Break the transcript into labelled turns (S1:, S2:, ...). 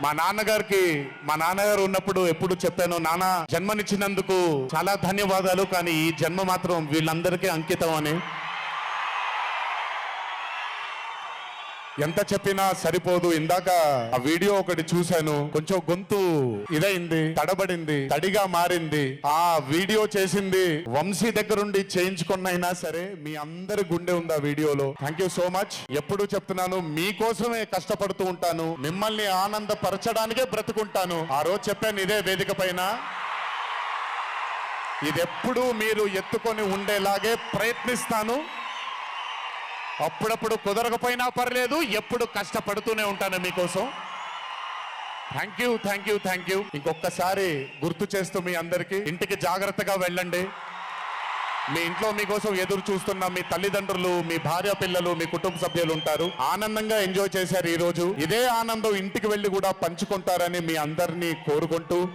S1: మా నాన్నగారు ఉన్నప్పుడు ఎప్పుడు చెప్పాను, నాన్న జన్మనిచ్చినందుకు చాలా ధన్యవాదాలు, కానీ ఈ జన్మ మాత్రం వీళ్ళందరికీ అంకితం అని. ఎంత చెప్పినా సరిపోదు. ఇందాక ఆ వీడియో ఒకటి చూశాను, కొంచెం గొంతు ఇదైంది, తడబడింది, తడిగా మారింది. ఆ వీడియో చేసింది వంశీ దగ్గరుండి చేయించుకున్నైనా సరే మీ అందరి గుండె ఉంది ఆ వీడియోలో. Thank you so much. ఎప్పుడు చెప్తున్నాను, మీకోసమే కష్టపడుతూ ఉంటాను, మిమ్మల్ని ఆనందపరచడానికే బ్రతుకుంటాను. ఆ రోజు చెప్పాను ఇదే వేదిక పైన, ఇదెప్పుడు మీరు ఎత్తుకొని ఉండేలాగే ప్రయత్నిస్తాను. అప్పుడప్పుడు కుదరకపోయినా పర్లేదు, ఎప్పుడు కష్టపడుతూనే ఉంటాను మీకోసం. Thank you, thank you, thank you. ఇంకొకసారి గుర్తు చేస్తూ మీ అందరికీ, ఇంటికి జాగ్రత్తగా వెళ్ళండి. మీ ఇంట్లో మీకోసం ఎదురు చూస్తున్న మీ తల్లిదండ్రులు, మీ భార్య పిల్లలు, మీ కుటుంబ సభ్యులు ఉంటారు. ఆనందంగా ఎంజాయ్ చేశారు ఈ రోజు. ఇదే ఆనందం ఇంటికి వెళ్ళి కూడా పంచుకుంటారని మీ అందరినీ కోరుకుంటూ